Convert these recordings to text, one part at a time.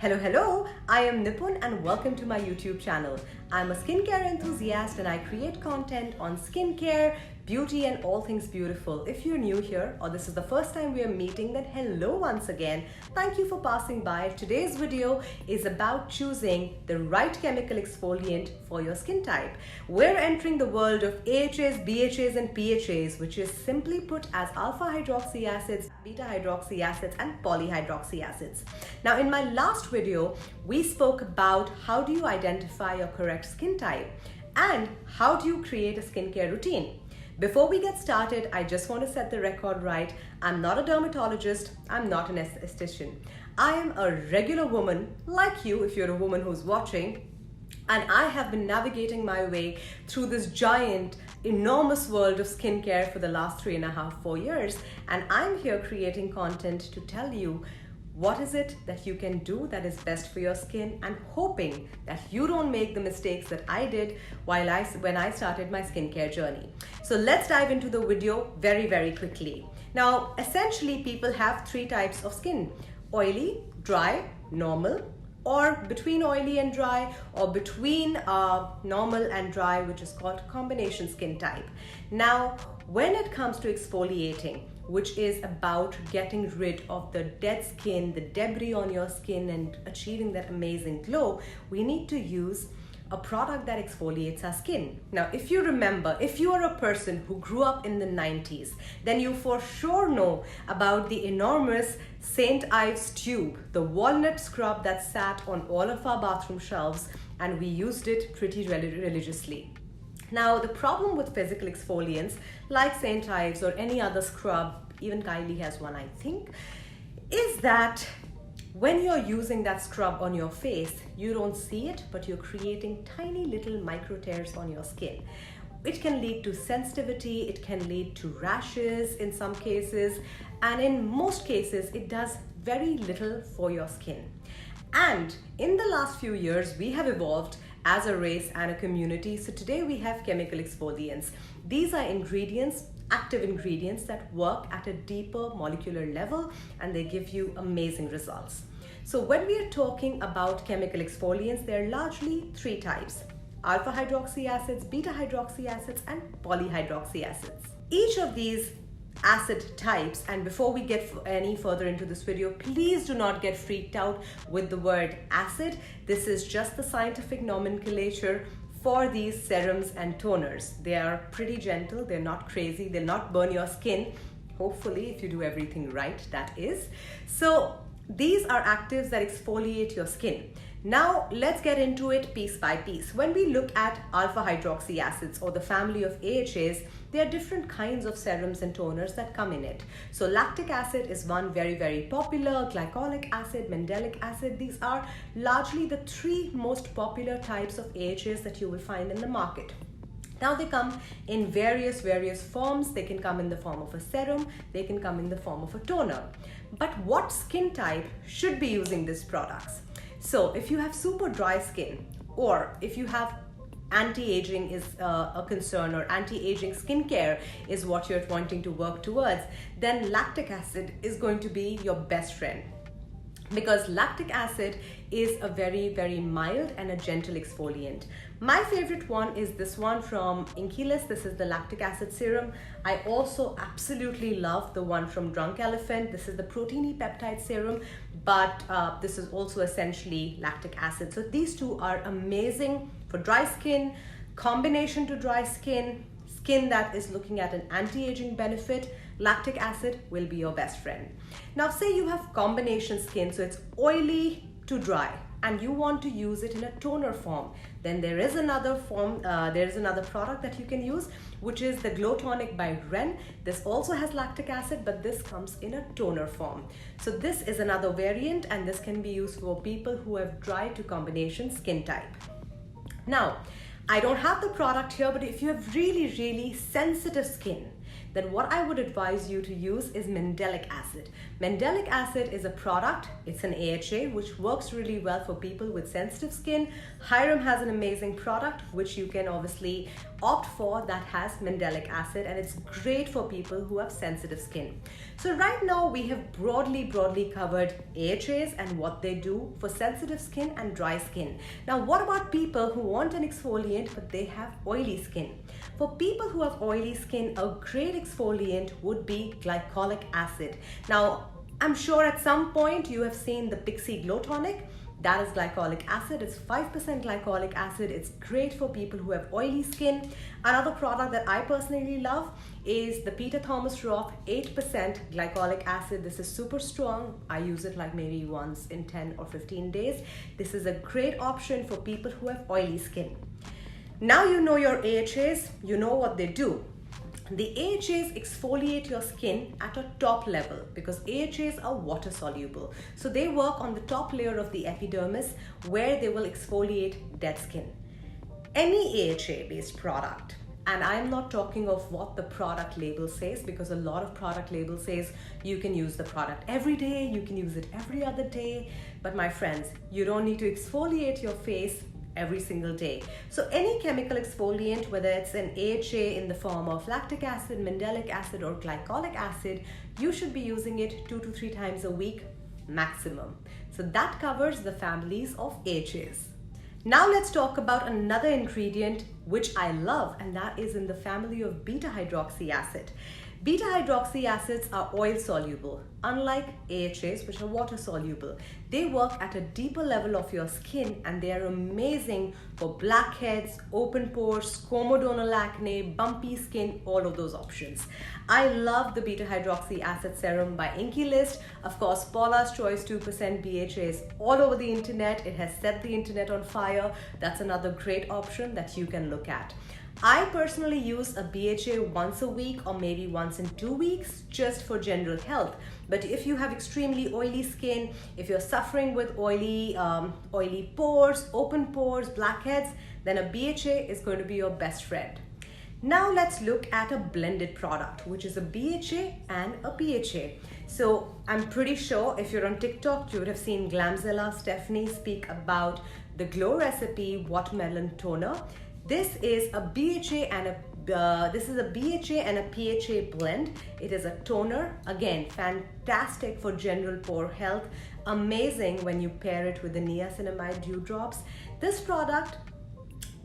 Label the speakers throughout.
Speaker 1: Hello, I am Nipun and welcome to my YouTube channel. I'm a skincare enthusiast and I create content on skincare, beauty and all things beautiful. If you're new here or this is the first time we are meeting, then hello once again. Thank you for passing by. Today's video is about choosing the right chemical exfoliant for your skin type. We're entering the world of AHAs, BHAs and PHAs, which is simply put as alpha hydroxy acids, beta hydroxy acids and polyhydroxy acids. Now in my last video, we spoke about how do you identify your correct skin type and how do you create a skincare routine. Before we get started, I just want to set the record right. I'm not a dermatologist, I'm not an esthetician. I am a regular woman like you if you're a woman who's watching, and I have been navigating my way through this giant, enormous world of skincare for the last 3.5, 4 years, and I'm here creating content to tell you what is it that you can do that is best for your skin, and hoping that you don't make the mistakes that I did when I started my skincare journey. So let's dive into the video very quickly. Now, essentially people have 3 types of skin: oily, dry, normal, or between oily and dry, or between normal and dry, which is called combination skin type. Now, when it comes to exfoliating, which is about getting rid of the dead skin, the debris on your skin and achieving that amazing glow, we need to use a product that exfoliates our skin. Now, if you remember, if you are a person who grew up in the 90s, then you for sure know about the enormous St Ieves tube, the walnut scrub that sat on all of our bathroom shelves, and we used it pretty religiously. Now, the problem with physical exfoliants like St Ives or any other scrub, even Kylie has one I think, is that when you're using that scrub on your face, you don't see it, but you're creating tiny little micro tears on your skin. It can lead to sensitivity, it can lead to rashes in some cases, and in most cases, it does very little for your skin. And in the last few years, we have evolved as a race and a community. So today we have chemical exfoliants. These are ingredients, active ingredients that work at a deeper molecular level, and they give you amazing results. So when we are talking about chemical exfoliants, there are largely 3 types: alpha hydroxy acids, beta hydroxy acids, and polyhydroxy acids. Each of these acid types, and before we get any further into this video, please do not get freaked out with the word acid. This is just the scientific nomenclature for these serums and toners. They are pretty gentle, they're not crazy, they'll not burn your skin, hopefully, if you do everything right, that is. So these are actives that exfoliate your skin. Now let's get into it piece by piece. When we look at alpha hydroxy acids or the family of AHAs, there are different kinds of serums and toners that come in it. So lactic acid is one very popular, glycolic acid, mandelic acid. These are largely the 3 most popular types of AHAs that you will find in the market. Now they come in various forms. They can come in the form of a serum, they can come in the form of a toner. But what skin type should be using these products? So if you have super dry skin, or if you have anti-aging is a concern, or anti-aging skincare is what you're wanting to work towards, then lactic acid is going to be your best friend. Because lactic acid is a very mild and a gentle exfoliant. My favorite one is this one from Inkilus. This is the lactic acid serum. I also absolutely love the one from Drunk Elephant. This is the proteiny peptide serum, but this is also essentially lactic acid. So these 2 are amazing for dry skin, combination to dry skin, skin that is looking at an anti-aging benefit. Lactic acid will be your best friend. Now say you have combination skin, so it's oily to dry, and you want to use it in a toner form, then there is another form, there is another product that you can use, which is the Glow Tonic by Ren. This also has lactic acid, but this comes in a toner form. So this is another variant, and this can be used for people who have dry to combination skin type. Now, I don't have the product here, but if you have really sensitive skin, then what I would advise you to use is mandelic acid. Mandelic acid is a product, it's an AHA, which works really well for people with sensitive skin. Hyrum has an amazing product, which you can obviously opt for that has mandelic acid, and it's great for people who have sensitive skin. So right now we have broadly covered AHAs and what they do for sensitive skin and dry skin. Now what about people who want an exfoliant but they have oily skin? For people who have oily skin, a great exfoliant would be glycolic acid. Now I'm sure at some point you have seen the Pixie Glow Tonic. That is glycolic acid. It's 5% glycolic acid. It's great for people who have oily skin. Another product that I personally love is the Peter Thomas Roth 8% glycolic acid. This is super strong. I use it like maybe once in 10 or 15 days. This is a great option for people who have oily skin. Now you know your AHAs, you know what they do. The AHAs exfoliate your skin at a top level because AHAs are water soluble. So they work on the top layer of the epidermis where they will exfoliate dead skin. Any AHA based product, and I'm not talking of what the product label says, because a lot of product label says you can use the product every day, you can use it every other day. But my friends, you don't need to exfoliate your face every single day. So any chemical exfoliant, whether it's an AHA in the form of lactic acid, mandelic acid, or glycolic acid, you should be using it 2 to 3 times a week maximum. So that covers the families of AHAs. Now let's talk about another ingredient which I love, and that is in the family of beta hydroxy acid. Beta hydroxy acids are oil soluble, unlike AHAs which are water soluble. They work at a deeper level of your skin and they are amazing for blackheads, open pores, comedonal acne, bumpy skin, all of those options. I love the beta hydroxy acid serum by Inky List. Of course, Paula's Choice 2% BHA is all over the internet. It has set the internet on fire. That's another great option that you can look at. I personally use a BHA once a week or maybe once in 2 weeks just for general health. But if you have extremely oily skin, if you're suffering with oily pores, open pores, blackheads, then a BHA is going to be your best friend. Now let's look at a blended product, which is a BHA and a PHA. So I'm pretty sure if you're on TikTok, you would have seen Glamzilla Stephanie speak about the Glow Recipe Watermelon Toner. This is a BHA and a PHA blend. It is a toner, again, fantastic for general pore health, amazing when you pair it with the niacinamide dew drops. This product,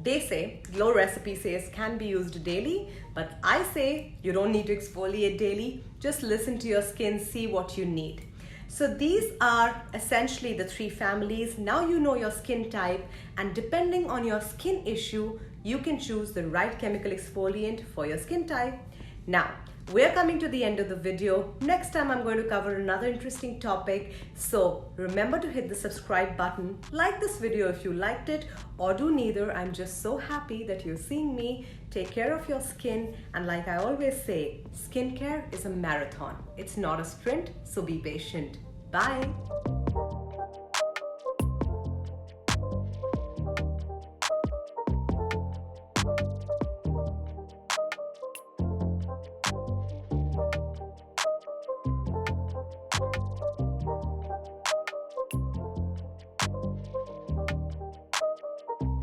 Speaker 1: they say, Glow Recipe says, can be used daily, but I say you don't need to exfoliate daily. Just listen to your skin, see what you need. So these are essentially the 3 families. Now you know your skin type, and depending on your skin issue, you can choose the right chemical exfoliant for your skin type. Now, we're coming to the end of the video. Next time I'm going to cover another interesting topic. So remember to hit the subscribe button, like this video if you liked it, or do neither. I'm just so happy that you're seeing me. Take care of your skin, and like I always say, skincare is a marathon. It's not a sprint, so be patient. Bye.